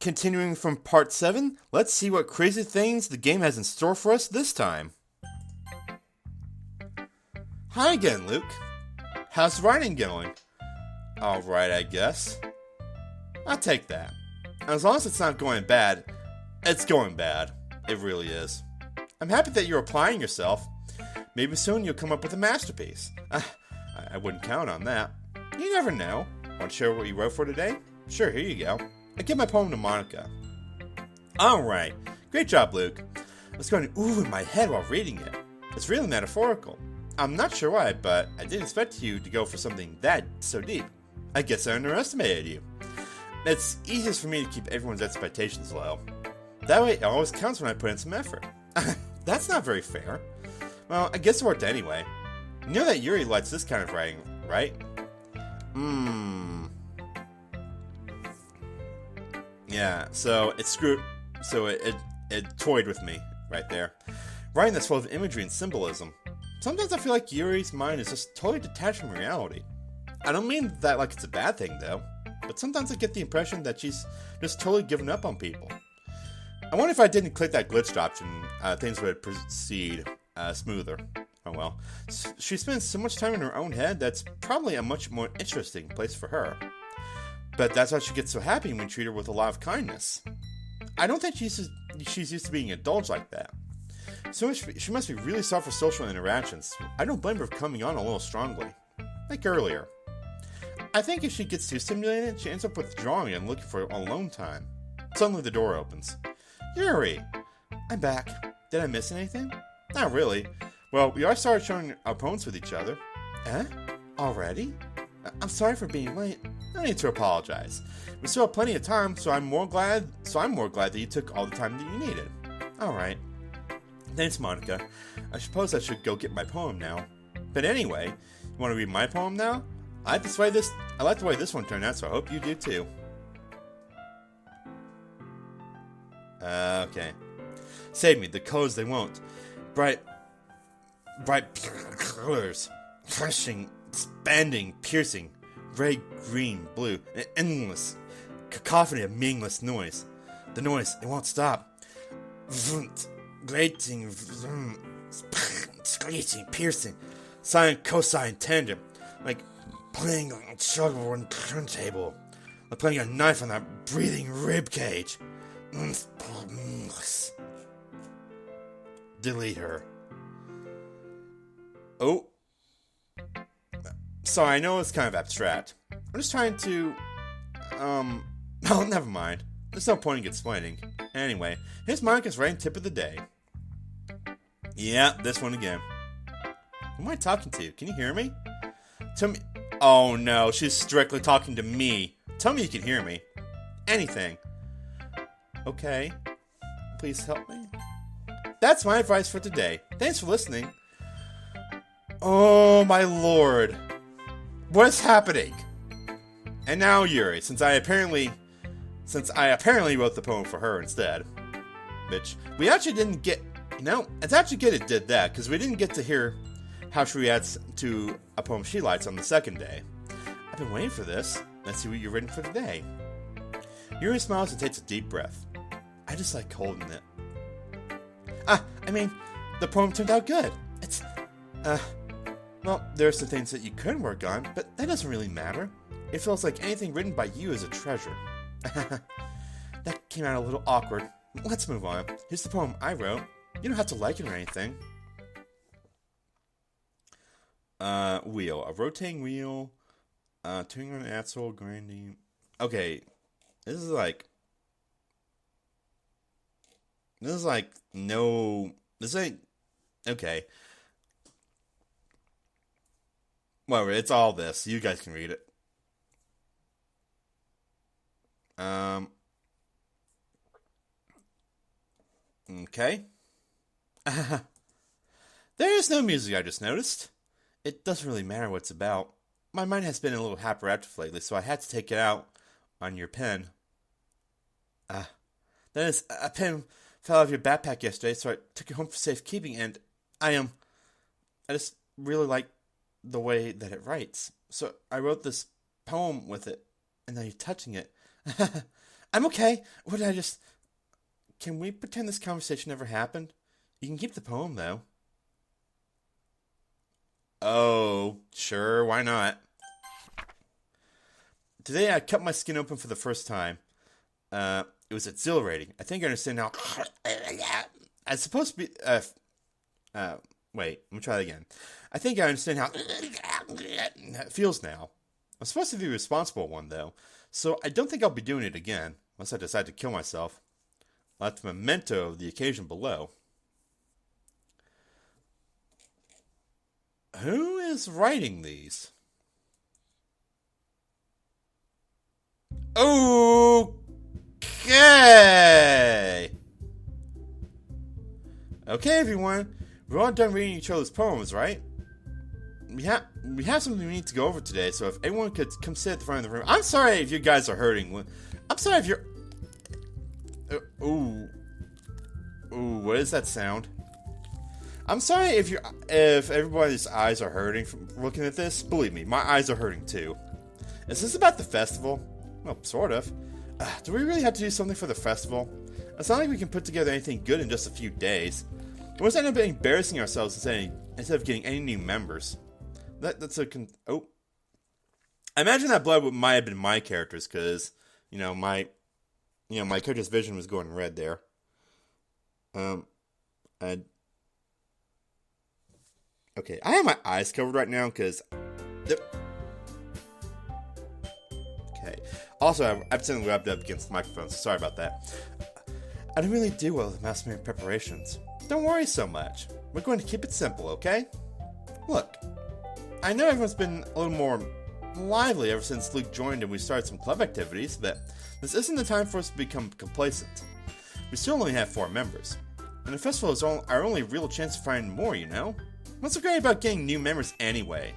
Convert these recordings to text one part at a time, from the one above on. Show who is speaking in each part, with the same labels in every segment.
Speaker 1: continuing from part 7, let's see what crazy things the game has in store for us this time. Hi again, Luke. How's writing going? Alright, I guess. I'll take that. As long as it's not going bad, it's going bad. It really is. I'm happy that you're applying yourself. Maybe soon you'll come up with a masterpiece. I wouldn't count on that. You never know. Want to share what you wrote for today? Sure, here you go. I give my poem to Monica. Alright. Great job, Luke. I was going ooh in my head while reading it. It's really metaphorical. I'm not sure why, but I didn't expect you to go for something that so deep. I guess I underestimated you. It's easiest for me to keep everyone's expectations low. That way it always counts when I put in some effort. That's not very fair. Well, I guess it worked anyway. You know that Yuri likes this kind of writing, right? Yeah, so it toyed with me right there. Writing that's full of imagery and symbolism. Sometimes I feel like Yuri's mind is just totally detached from reality. I don't mean that like it's a bad thing though, but sometimes I get the impression that she's just totally given up on people. I wonder if I didn't click that glitched option, things would proceed smoother. Oh well. She spends so much time in her own head that's probably a much more interesting place for her. But that's why she gets so happy when we treat her with a lot of kindness. I don't think she's used to being indulged like that. So she must be really soft for social interactions. I don't blame her for coming on a little strongly. Like earlier. I think if she gets too stimulated, she ends up withdrawing and looking for alone time. Suddenly the door opens. Yuri! I'm back. Did I miss anything? Not really. Well, we are started showing our poems with each other. Eh? Already? I'm sorry for being late. No need to apologize. We still have plenty of time, so I'm more glad that you took all the time that you needed. Alright. Thanks, Monica. I suppose I should go get my poem now. But anyway, you want to read my poem now? I like the way this one turned out, so I hope you do too. Okay. Save me, the colors they won't. Bright colors. Crushing, expanding, piercing. Red, green, blue. An endless cacophony of meaningless noise. The noise, it won't stop. Vunt, grating, screeching, piercing. Sine, cosine, tangent. Like playing on a chalkboard turntable. Like playing a knife on that breathing rib cage. Delete her. Oh. Sorry, I know it's kind of abstract. I'm just trying to, oh, never mind. There's no point in explaining. Anyway, here's Monica's writing tip of the day. Yeah, this one again. Who am I talking to? Can you hear me? Tell me. Oh no, she's directly talking to me. Tell me you can hear me. Anything. Okay. Please help me. That's my advice for today. Thanks for listening. Oh my lord. What's happening? And now Yuri, since I apparently wrote the poem for her instead. Which we actually didn't get. It's actually good it did that, because we didn't get to hear how she reacts to a poem she likes on the second day. I've been waiting for this. Let's see what you've written for today. Yuri smiles and takes a deep breath. I just like holding it. The poem turned out good. Well, there's the things that you could work on, but that doesn't really matter. It feels like anything written by you is a treasure. That came out a little awkward. Let's move on. Here's the poem I wrote. You don't have to like it or anything. Wheel. A rotating wheel. Turning on an axle, grinding. Okay. This is like no. This ain't. Okay. Whatever, it's all this. You guys can read it. Okay. There is no music, I just noticed. It doesn't really matter what it's about. My mind has been a little hyperactive lately, so I had to take it out on your pen. That is, a pen fell out of your backpack yesterday, so I took it home for safekeeping, and I just really like the way that it writes. So I wrote this poem with it, and now you're touching it. I'm okay. What did I just... Can we pretend this conversation never happened? You can keep the poem, though. Oh, sure, why not? Today I cut my skin open for the first time. It was exhilarating. I think I understand now. I'm supposed to be... wait, let me try that again. I think I understand how it feels now. I'm supposed to be the responsible one, though, so I don't think I'll be doing it again, unless I decide to kill myself. I'll have to memento of the occasion below. Who is writing these? Okay! Okay, everyone. We're all done reading each other's poems, right? We have something we need to go over today, so if everyone could come sit at the front of the room. I'm sorry if you guys are hurting. I'm sorry if you're... Ooh, what is that sound? I'm sorry if everybody's eyes are hurting from looking at this. Believe me, my eyes are hurting too. Is this about the festival? Well, sort of. Do we really have to do something for the festival? It's not like we can put together anything good in just a few days. We'll just end up embarrassing ourselves instead of getting any new members. I imagine that blood might have been my character's, because my character's vision was going red there. Okay, I have my eyes covered right now because... Okay. Also, I've accidentally rubbed up against the microphone, so sorry about that. I didn't really do well with the last minute preparations. Don't worry so much. We're going to keep it simple, okay? Look, I know everyone's been a little more lively ever since Luke joined and we started some club activities, but this isn't the time for us to become complacent. We still only have 4 members, and the festival is our only real chance to find more, you know? What's so great about getting new members anyway?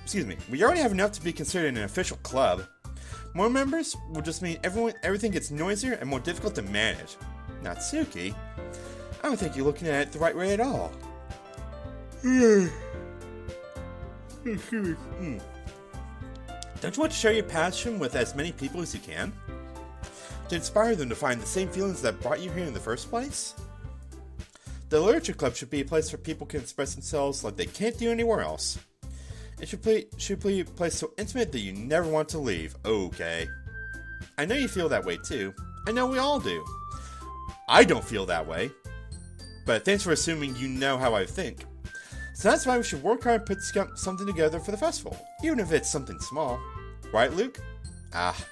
Speaker 1: Excuse me, we already have enough to be considered an official club. More members will just mean everything gets noisier and more difficult to manage. Natsuki, I don't think you're looking at it the right way at all. Don't you want to share your passion with as many people as you can? To inspire them to find the same feelings that brought you here in the first place? The Literature Club should be a place where people can express themselves like they can't do anywhere else. It should be a place so intimate that you never want to leave. Okay. I know you feel that way too. I know we all do. I don't feel that way. But thanks for assuming you know how I think. So that's why we should work hard and put something together for the festival. Even if it's something small. Right, Luke? Oh,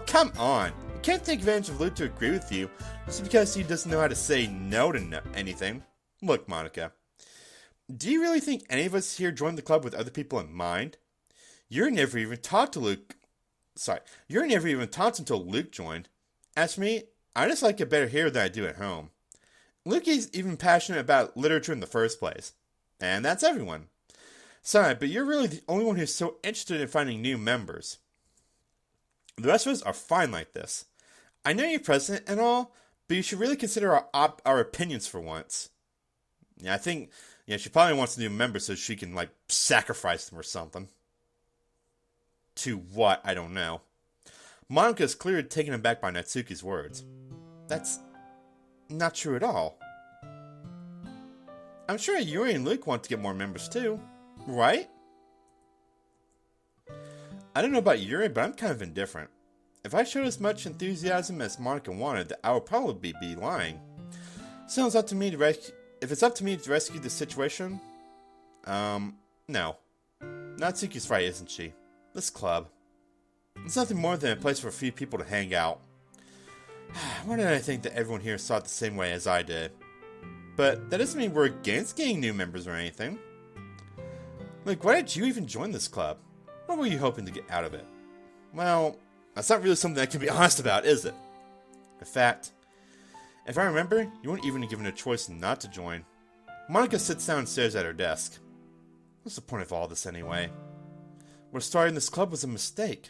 Speaker 1: come on. You can't take advantage of Luke to agree with you just because he doesn't know how to say no to anything. Look, Monica. Do you really think any of us here joined the club with other people in mind? Yuri never even talked to Luke. Yuri never even talked until Luke joined. As for me, I just like it better here than I do at home. Luke is even passionate about literature in the first place. And that's everyone. Sorry, but you're really the only one who's so interested in finding new members. The rest of us are fine like this. I know you're president and all, but you should really consider our opinions for once. Yeah, I think she probably wants a new member so she can, sacrifice them or something. To what? I don't know. Monica is clearly taken aback by Natsuki's words. That's not true at all. I'm sure Yuri and Luke want to get more members too, right? I don't know about Yuri, but I'm kind of indifferent. If I showed as much enthusiasm as Monica wanted, I would probably be lying. So it's up to me to rescue. If it's up to me to rescue the situation, no. Natsuki's right, isn't she? This club. It's nothing more than a place for a few people to hang out. Why did I think that everyone here saw it the same way as I did? But that doesn't mean we're against getting new members or anything. Why did you even join this club? What were you hoping to get out of it? Well, that's not really something I can be honest about, is it? In fact, if I remember, you weren't even given a choice not to join. Monica sits down and stares at her desk. What's the point of all this anyway? We're starting this club was a mistake.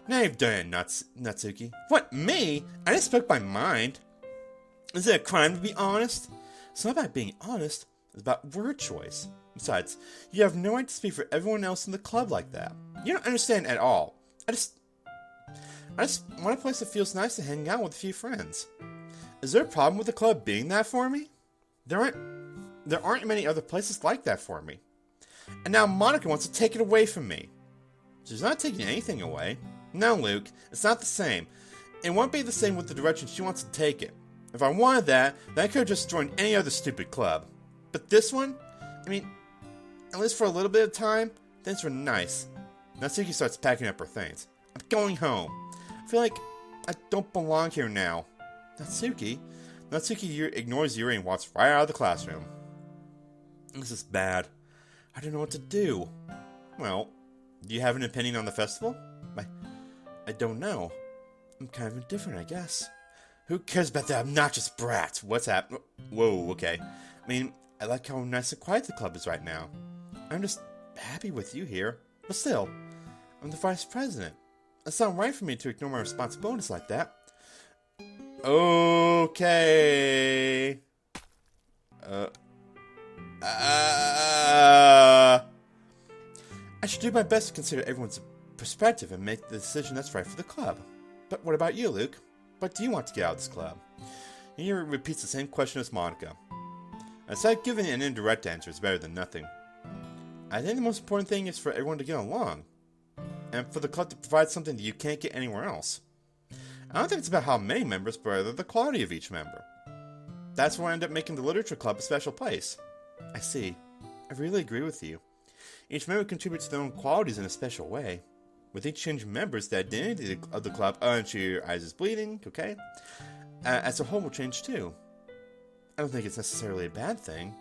Speaker 1: Now you've done it, Natsuki. What, me? I just spoke my mind. Is it a crime to be honest? It's not about being honest, it's about word choice. Besides, you have no right to speak for everyone else in the club like that. You don't understand at all. I just want a place that feels nice to hang out with a few friends. Is there a problem with the club being that for me? There aren't many other places like that for me. And now Monica wants to take it away from me. She's not taking anything away. No, Luke, it's not the same. It won't be the same with the direction she wants to take it. If I wanted that, then I could have just joined any other stupid club. But this one, I mean, at least for a little bit of time, things were nice. Natsuki starts packing up her things. I'm going home. I feel like I don't belong here now. Natsuki ignores Yuri and walks right out of the classroom. This is bad. I don't know what to do. Well, do you have an opinion on the festival? I don't know. I'm kind of indifferent, I guess. Who cares about that obnoxious brat? What's happening? Whoa, okay. I mean, I like how nice and quiet the club is right now. I'm just happy with you here. But still, I'm the vice president. It's not right for me to ignore my responsibilities like that. Okay. I should do my best to consider everyone's perspective and make the decision that's right for the club. But what about you, Luke? What do you want to get out of this club? Yuri repeats the same question as Monica. I said giving an indirect answer is better than nothing. I think the most important thing is for everyone to get along. And for the club to provide something that you can't get anywhere else. I don't think it's about how many members, but rather the quality of each member. That's why I end up making the literature club a special place. I see. I really agree with you. Each member contributes their own qualities in a special way. With each change of members, the identity of the club, and your eyes is bleeding, okay? As a whole will change too. I don't think it's necessarily a bad thing.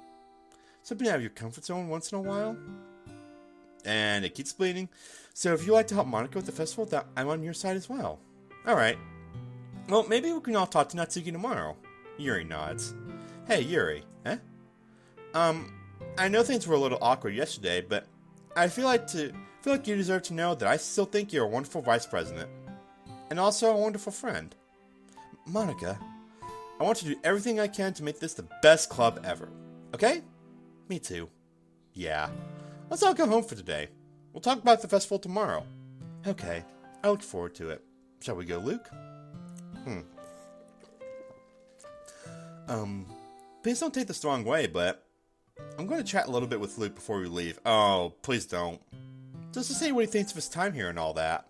Speaker 1: Something out of your comfort zone once in a while. And it keeps bleeding. So if you like to help Monica with the festival, I'm on your side as well. Alright. Well, maybe we can all talk to Natsuki tomorrow. Yuri nods. Hey, Yuri. Eh? I know things were a little awkward yesterday, but I feel like you deserve to know that I still think you're a wonderful vice president. And also a wonderful friend. Monica, I want to do everything I can to make this the best club ever. Okay? Me too. Yeah. Let's all go home for today. We'll talk about the festival tomorrow. Okay. I look forward to it. Shall we go, Luke? Please don't take this the wrong way, but I'm going to chat a little bit with Luke before we leave. Oh, please don't. Just to say what he thinks of his time here and all that.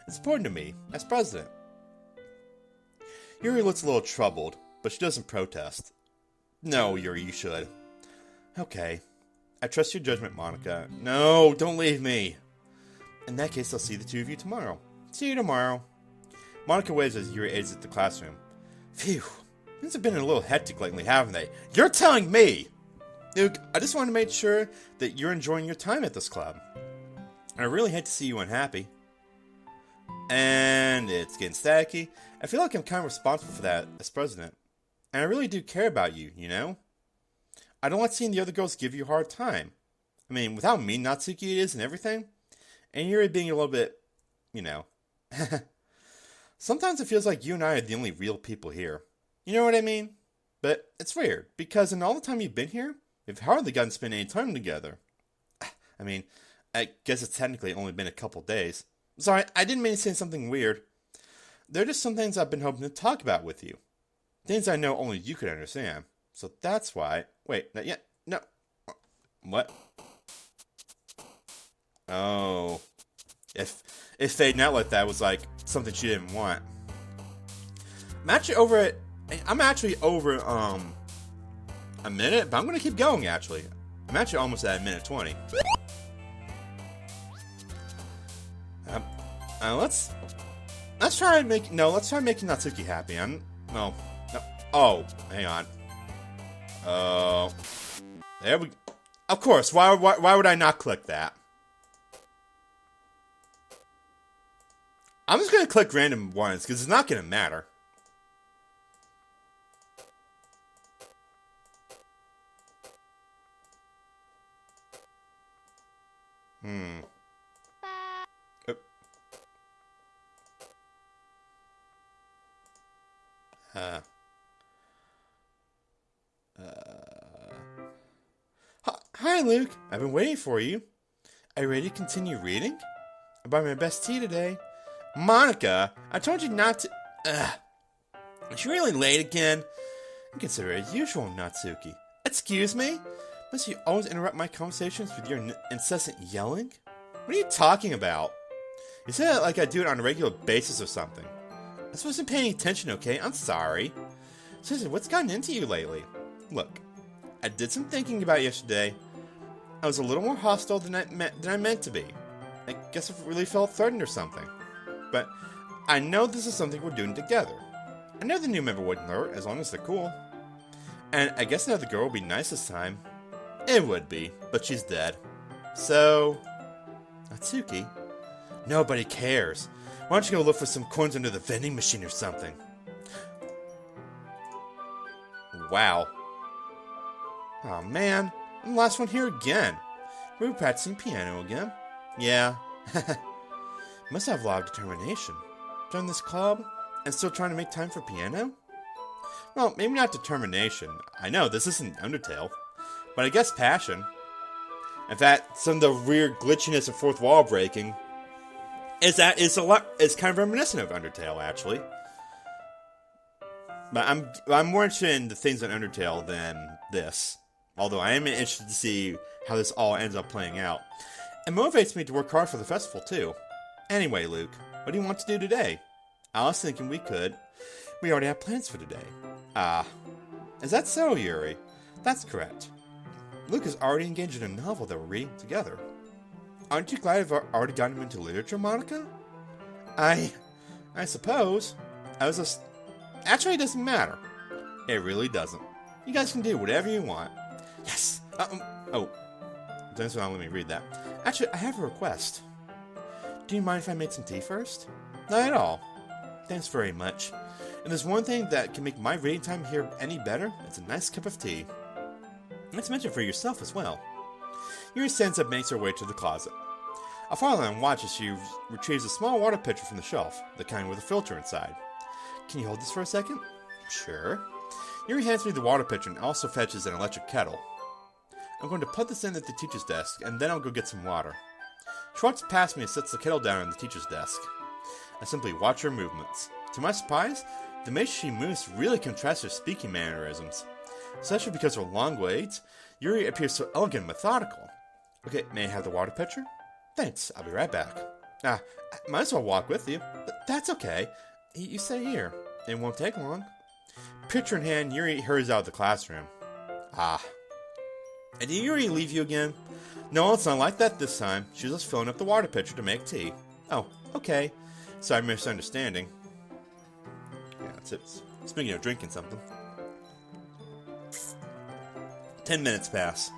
Speaker 1: It's important to me, as president. Yuri looks a little troubled, but she doesn't protest. No, Yuri, you should. Okay. I trust your judgment, Monica. No, don't leave me. In that case, I'll see the two of you tomorrow. See you tomorrow. Monica waves as Yuri exits the classroom. Phew. Things have been a little hectic lately, haven't they? You're telling me! Luke, I just want to make sure that you're enjoying your time at this club. I really hate to see you unhappy. And it's getting staticky. I feel like I'm kind of responsible for that as president. And I really do care about you, you know? I don't like seeing the other girls give you a hard time. I mean, with how mean Natsuki is and everything. And Yuri being a little bit, you know. Sometimes it feels like you and I are the only real people here. You know what I mean? But it's weird, because in all the time you've been here, we've hardly gotten to spend any time together. I mean, I guess it's technically only been a couple days. Sorry, I didn't mean to say something weird. There are just some things I've been hoping to talk about with you. Things I know only you could understand. So that's why... Wait, not yet. No. What? Oh. If fading out like that was like something she didn't want. I'm actually over a minute, but I'm gonna keep going actually. I'm actually almost at a minute 20. Let's try making Natsuki happy. No. Oh, hang on. There we. Of course. Why would I not click that? I'm just gonna click random ones because it's not gonna matter. Hi, Luke. I've been waiting for you. Are you ready to continue reading? I brought my best tea today. Monica, I told you not to... Is she really late again? I consider it usual, Natsuki. Excuse me? Must you always interrupt my conversations with your incessant yelling? What are you talking about? You say it like I do it on a regular basis or something. I just wasn't paying attention, okay? I'm sorry. Seriously, what's gotten into you lately? Look, I did some thinking about it yesterday. I was a little more hostile than I meant to be. I guess I really felt threatened or something. But I know this is something we're doing together. I know the new member wouldn't hurt, as long as they're cool. And I guess another girl would be nice this time. It would be, but she's dead. So... Natsuki? Nobody cares. Why don't you go look for some coins under the vending machine or something? Wow. Oh man, I'm the last one here again. We were practicing piano again. Yeah. Must have a lot of determination. Join this club and still trying to make time for piano? Well, maybe not determination. I know this isn't Undertale, but I guess passion. In fact, some of the weird glitchiness of fourth wall breaking is kind of reminiscent of Undertale, actually. But I'm more interested in the things in Undertale than this. Although I am interested to see how this all ends up playing out. It motivates me to work hard for the festival too. Anyway, Luke, what do you want to do today? I was thinking we already have plans for today. Is that so, Yuri? That's correct. Luke is already engaged in a novel that we're reading together. Aren't you glad I've already gotten him into literature, Monica? I suppose. Actually, it doesn't matter. It really doesn't. You guys can do whatever you want. Yes! Thanks for not letting me read that. Actually, I have a request. Do you mind if I make some tea first? Not at all. Thanks very much. And there's one thing that can make my reading time here any better. It's a nice cup of tea. Let's mention for yourself as well. Yuri stands up and makes her way to the closet. I follow her and watch as she retrieves a small water pitcher from the shelf, the kind with a filter inside. Can you hold this for a second? Sure. Yuri hands me the water pitcher and also fetches an electric kettle. I'm going to put this in at the teacher's desk, and then I'll go get some water. She walks past me and sets the kettle down on the teacher's desk. I simply watch her movements. To my surprise, the way she moves really contrasts her speaking mannerisms. Especially because of her long legs, Yuri appears so elegant and methodical. Okay, may I have the water pitcher? Thanks, I'll be right back. I might as well walk with you. That's okay. You stay here. It won't take long. Pitcher in hand, Yuri hurries out of the classroom. Did Yuri leave you again? No, it's not like that this time. She's just filling up the water pitcher to make tea. Oh, okay. Sorry, misunderstanding. Yeah, that's it. Speaking of drinking something. 10 minutes pass.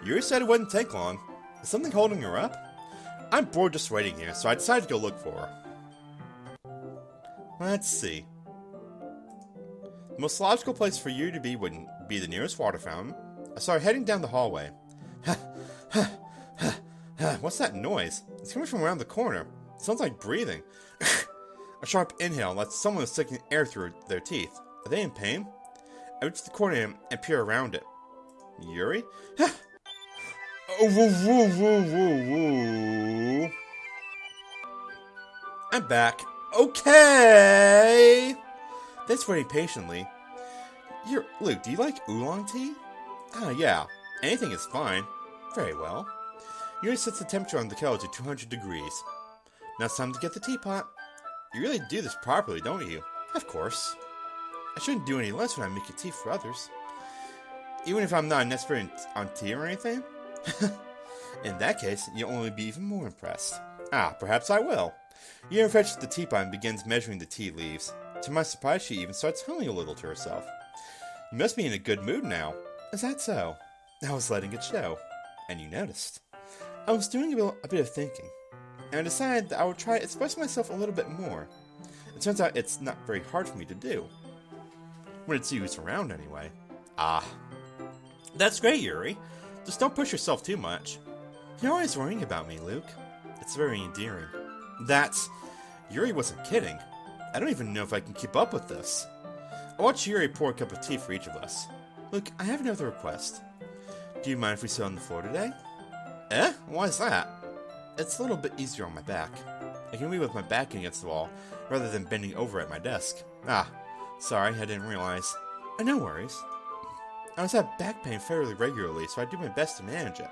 Speaker 1: Yuri said it wouldn't take long. Is something holding her up? I'm bored just waiting here, so I decided to go look for her. Let's see. The most logical place for you to be would be the nearest water fountain. I saw her heading down the hallway. What's that noise? It's coming from around the corner. It sounds like breathing. A sharp inhale lets someone is sticking air through their teeth. Are they in pain? I reach the corner and peer around it. Yuri? I'm back. Okay! Thanks for waiting patiently. Luke, do you like oolong tea? Yeah. Anything is fine. Very well. Yuri sets the temperature on the kettle to 200 degrees. Now it's time to get the teapot. You really do this properly, don't you? Of course. I shouldn't do any less when I make a tea for others. Even if I'm not an expert on tea or anything? In that case, you'll only be even more impressed. Perhaps I will. Yuri fetches the teapot and begins measuring the tea leaves. To my surprise, she even starts humming a little to herself. You must be in a good mood now. Is that so? I was letting it show. And you noticed. I was doing a bit of thinking, and I decided that I would try to express myself a little bit more. It turns out it's not very hard for me to do. When it's used around, anyway. That's great, Yuri. Just don't push yourself too much. You're always worrying about me, Luke. It's very endearing. Yuri wasn't kidding. I don't even know if I can keep up with this. I watched Yuri pour a cup of tea for each of us. Luke, I have another request. Do you mind if we sit on the floor today? Why is that? It's a little bit easier on my back. I can read with my back against the wall, rather than bending over at my desk. Ah, sorry, I didn't realize. No worries. I always have back pain fairly regularly, so I do my best to manage it.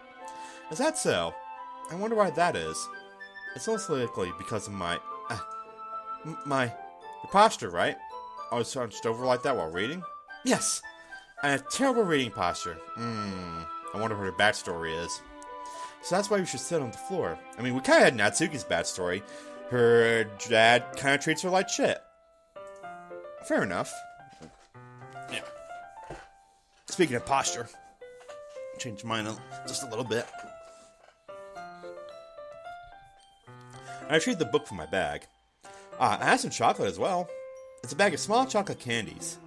Speaker 1: Is that so? I wonder why that is. It's most likely because of my posture, right? Always hunched over like that while reading? Yes! I have terrible reading posture. I wonder what her backstory is. So that's why we should sit on the floor. I mean, we kind of had Natsuki's backstory. Her dad kind of treats her like shit. Fair enough. Yeah. Speaking of posture, change mine just a little bit. I retrieved the book from my bag. I have some chocolate as well. It's a bag of small chocolate candies.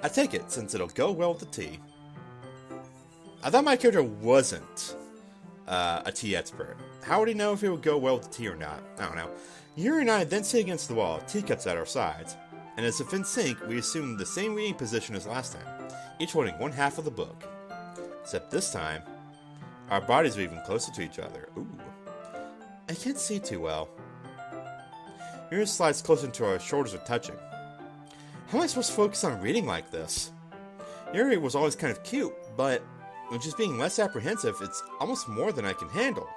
Speaker 1: I take it since it'll go well with the tea. I thought my character wasn't a tea expert. How would he know if it would go well with the tea or not? I don't know. Yuri and I then sit against the wall, teacups at our sides, and as if in sync, we assume the same reading position as last time, each holding one half of the book. Except this time, our bodies are even closer to each other. Ooh. I can't see too well. Yuri slides closer until our shoulders are touching. How am I supposed to focus on reading like this? Yuri was always kind of cute, but when she's being less apprehensive, it's almost more than I can handle.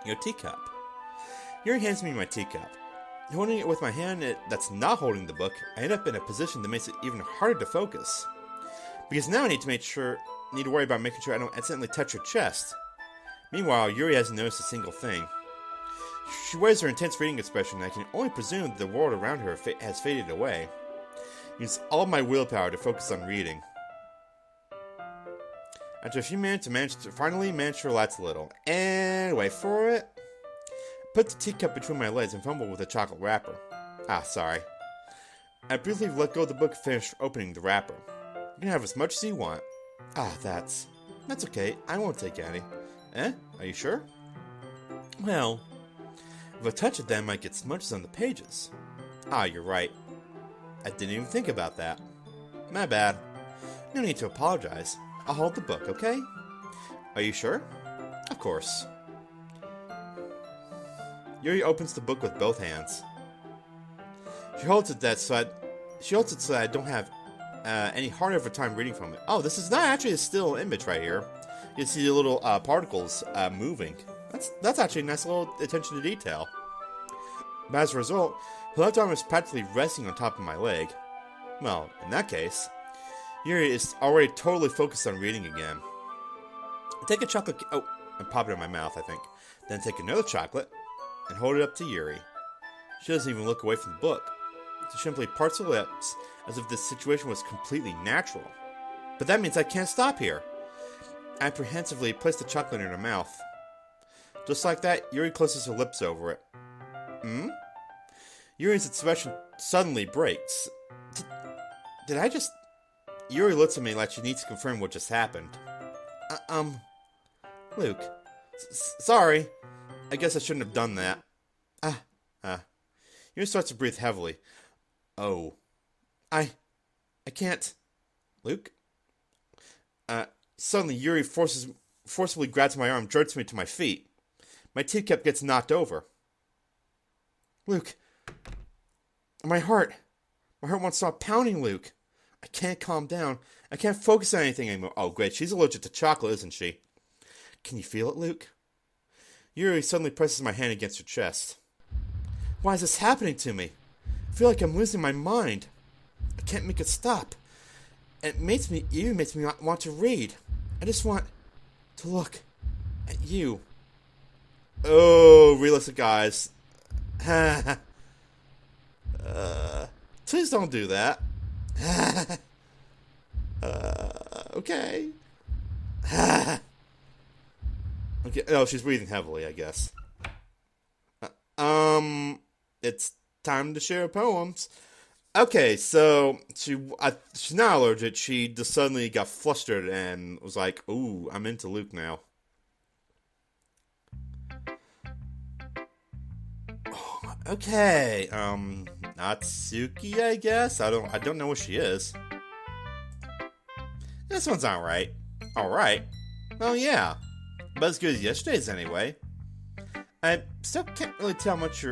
Speaker 1: Your teacup. Yuri hands me my teacup. Holding it with my hand that's not holding the book, I end up in a position that makes it even harder to focus. Because now I need to worry about making sure I don't accidentally touch her chest. Meanwhile, Yuri hasn't noticed a single thing. She wears her intense reading expression, and I can only presume that the world around her has faded away. I use all my willpower to focus on reading. After a few minutes, I finally managed to relax a little. And wait for it. Put the teacup between my legs and fumble with the chocolate wrapper. Sorry. I briefly let go of the book and finished opening the wrapper. You can have as much as you want. That's okay. I won't take any. Are you sure? Well, if I touch it, then I might get smudges on the pages. You're right. I didn't even think about that. My bad. No need to apologize. I'll hold the book, okay? Are you sure? Of course. Yuri opens the book with both hands. She holds it so I don't have any harder of a time reading from it. Oh, this is not actually a still image right here. You see the little particles moving. That's actually a nice little attention to detail. But as a result, her left arm is practically resting on top of my leg. Well, in that case, Yuri is already totally focused on reading again. I take a chocolate... and pop it in my mouth, I think. Then take another chocolate and hold it up to Yuri. She doesn't even look away from the book. She simply parts her lips as if this situation was completely natural. But that means I can't stop here. I apprehensively place the chocolate in her mouth. Just like that, Yuri closes her lips over it. Yuri's expression suddenly breaks. Did I just... Yuri looks at me like she needs to confirm what just happened. Luke. Sorry. I guess I shouldn't have done that. Yuri starts to breathe heavily. Oh. I can't... Luke? Suddenly, Yuri forcibly grabs my arm, jerks me to my feet. My teacup gets knocked over. Luke. My heart won't stop pounding, Luke. I can't calm down. I can't focus on anything anymore. Oh, great. She's allergic to chocolate, isn't she? Can you feel it, Luke? Yuri suddenly presses my hand against her chest. Why is this happening to me? I feel like I'm losing my mind. I can't make it stop. It even makes me want to read. I just want to look at you. Oh, realistic eyes. Please don't do that. Okay. Okay. Oh, she's breathing heavily, I guess. It's time to share poems. Okay, so she's not allergic. She just suddenly got flustered and was like, "Ooh, I'm into Luke now." Oh, okay, Natsuki, I guess. I don't know what she is. This one's alright. Alright. Oh yeah, but as good as yesterday's anyway. I still can't really tell how much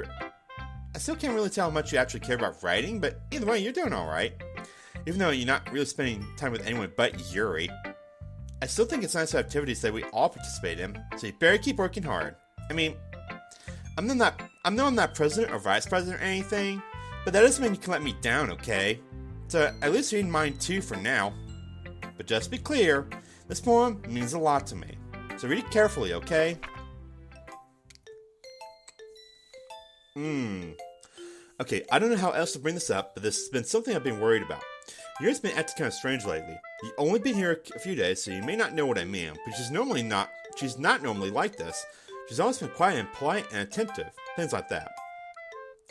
Speaker 1: you actually care about writing, but either way, you're doing alright. Even though you're not really spending time with anyone but Yuri. I still think it's nice to have activities that we all participate in, so you better keep working hard. I mean, I'm not president or vice president or anything, but that doesn't mean you can let me down, okay? So at least read mine too for now. But just to be clear, this poem means a lot to me, so read it carefully, okay? Okay, I don't know how else to bring this up, but this has been something I've been worried about. Yuri's been acting kind of strange lately. You've only been here a few days, so you may not know what I mean, but she's not normally like this. She's always been quiet and polite and attentive, things like that.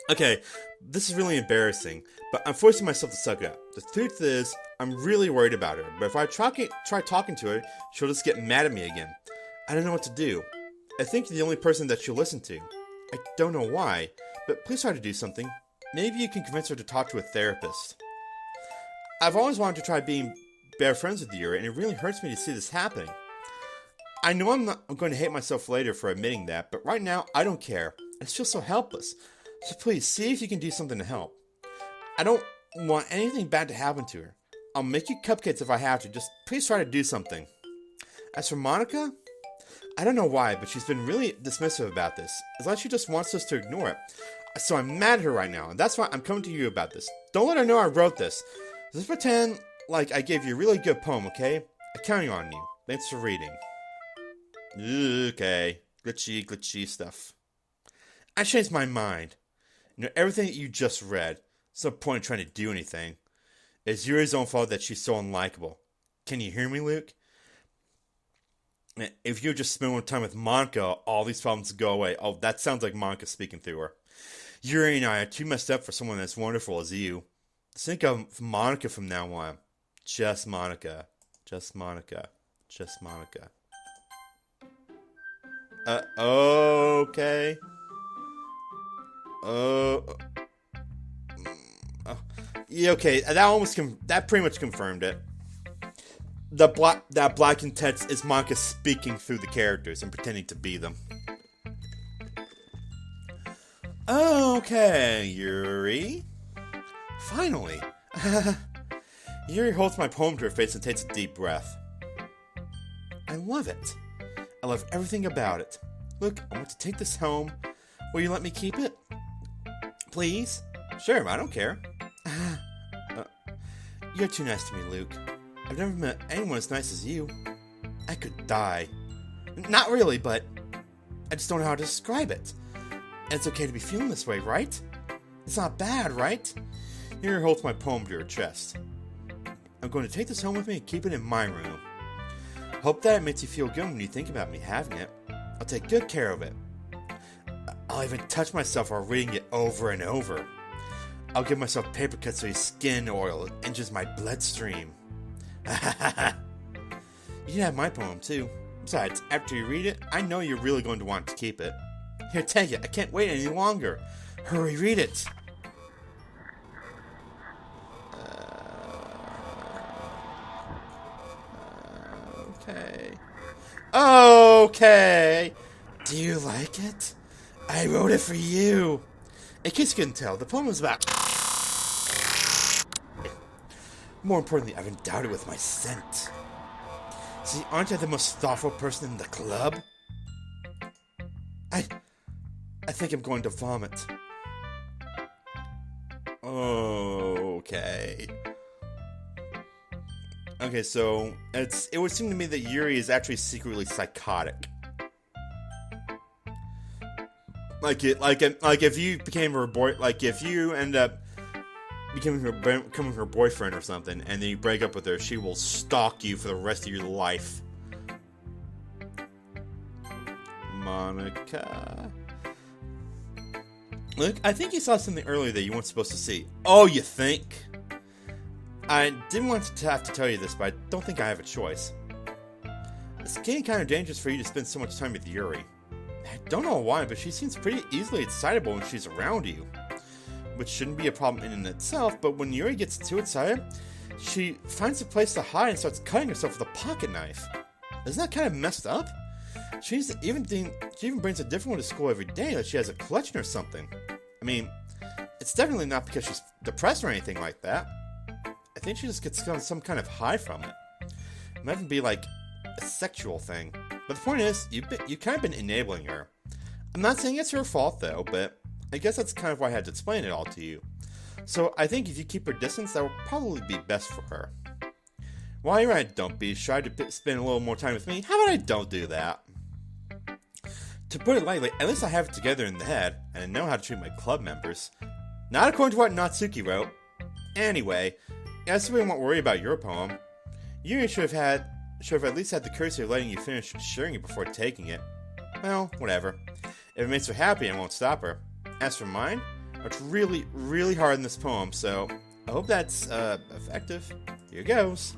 Speaker 1: Okay, this is really embarrassing, but I'm forcing myself to suck up. The truth is, I'm really worried about her, but if I try talking to her, she'll just get mad at me again. I don't know what to do. I think you're the only person that she'll listen to. I don't know why, but please try to do something. Maybe you can convince her to talk to a therapist. I've always wanted to try being better friends with Yuri, and it really hurts me to see this happening. I know I'm going to hate myself later for admitting that, but right now, I don't care. I just feel so helpless. So please, see if you can do something to help. I don't want anything bad to happen to her. I'll make you cupcakes if I have to. Just please try to do something. As for Monica, I don't know why, but she's been really dismissive about this. It's like she just wants us to ignore it. So I'm mad at her right now, and that's why I'm coming to you about this. Don't let her know I wrote this. Just pretend like I gave you a really good poem, okay? I'm counting on you. Thanks for reading. Okay. Glitchy stuff. I changed my mind. You know, everything that you just read, there's no point in trying to do anything. It's Yuri's own fault that she's so unlikable. Can you hear me, Luke? If you just spend more time with Monica, all these problems go away. Oh, that sounds like Monica speaking through her. Yuri and I are too messed up for someone as wonderful as you. Let's think of Monica from now on. Just Monica. Just Monica. Just Monica. Okay. Yeah, okay. That pretty much confirmed it. That black and text is Monica speaking through the characters and pretending to be them. Okay, Yuri. Finally. Yuri holds my poem to her face and takes a deep breath. I love it. I love everything about it. Look, I want to take this home. Will you let me keep it? Please? Sure, I don't care. You're too nice to me, Luke. I've never met anyone as nice as you. I could die. Not really, but I just don't know how to describe it. And it's okay to be feeling this way, right? It's not bad, right? Yuri holds my poem to her chest. I'm going to take this home with me and keep it in my room. Hope that it makes you feel good when you think about me having it. I'll take good care of it. I'll even touch myself while reading it over and over. I'll give myself paper cuts so your skin oil enters my bloodstream. You can have my poem too. Besides, after you read it, I know you're really going to want to keep it. Here, take it. I can't wait any longer. Hurry, read it. Okay. Okay. Do you like it? I wrote it for you. In case you couldn't tell, the poem is about... More importantly, I've endowed it with my scent. See, aren't I the most thoughtful person in the club? I think I'm going to vomit. Okay. Okay, so it would seem to me that Yuri is actually secretly psychotic. Like if you became her boy, like if you end up becoming her boyfriend or something, and then you break up with her, she will stalk you for the rest of your life. Monica. Look, I think you saw something earlier that you weren't supposed to see. Oh, you think? I didn't want to have to tell you this, but I don't think I have a choice. It's getting kind of dangerous for you to spend so much time with Yuri. I don't know why, but she seems pretty easily excitable when she's around you. Which shouldn't be a problem in and itself, but when Yuri gets too excited, she finds a place to hide and starts cutting herself with a pocket knife. Isn't that kind of messed up? She even brings a different one to school every day, like she has a collection or something. I mean, it's definitely not because she's depressed or anything like that. I think she just gets some kind of high from it. It might even be like a sexual thing. But the point is, you've kind of been enabling her. I'm not saying it's her fault though, but I guess that's kind of why I had to explain it all to you. So I think if you keep her distance, that will probably be best for her. While you're at Don't Be Shy to spend a little more time with me, how about I don't do that? To put it lightly, at least I have it together in the head, and I know how to treat my club members. Not according to what Natsuki wrote. Anyway, as we won't worry about your poem, Yuri should have at least had the courtesy of letting you finish sharing it before taking it. Well, whatever. If it makes her happy, I won't stop her. As for mine, I worked really, really hard in this poem, so I hope that's effective. Here goes.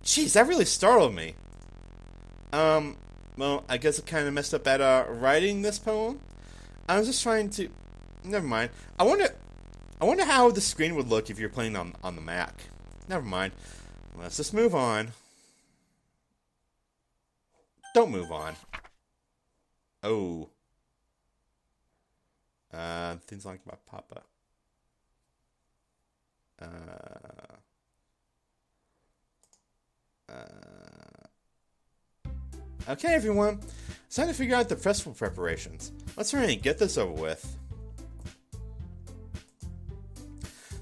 Speaker 1: Jeez, that really startled me. Well, I guess I kind of messed up at writing this poem. I was just trying to. Never mind. I wonder how the screen would look if you're playing on the Mac. Never mind. Let's just move on. Don't move on. Oh. Things like my papa. Okay, everyone. It's time to figure out the festival preparations. Let's hurry and get this over with.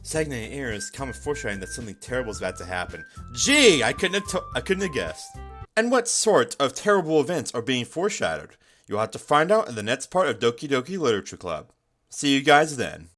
Speaker 1: Stagnating air is common foreshadowing that something terrible is about to happen. Gee, I couldn't have guessed. And what sort of terrible events are being foreshadowed? You'll have to find out in the next part of Doki Doki Literature Club. See you guys then.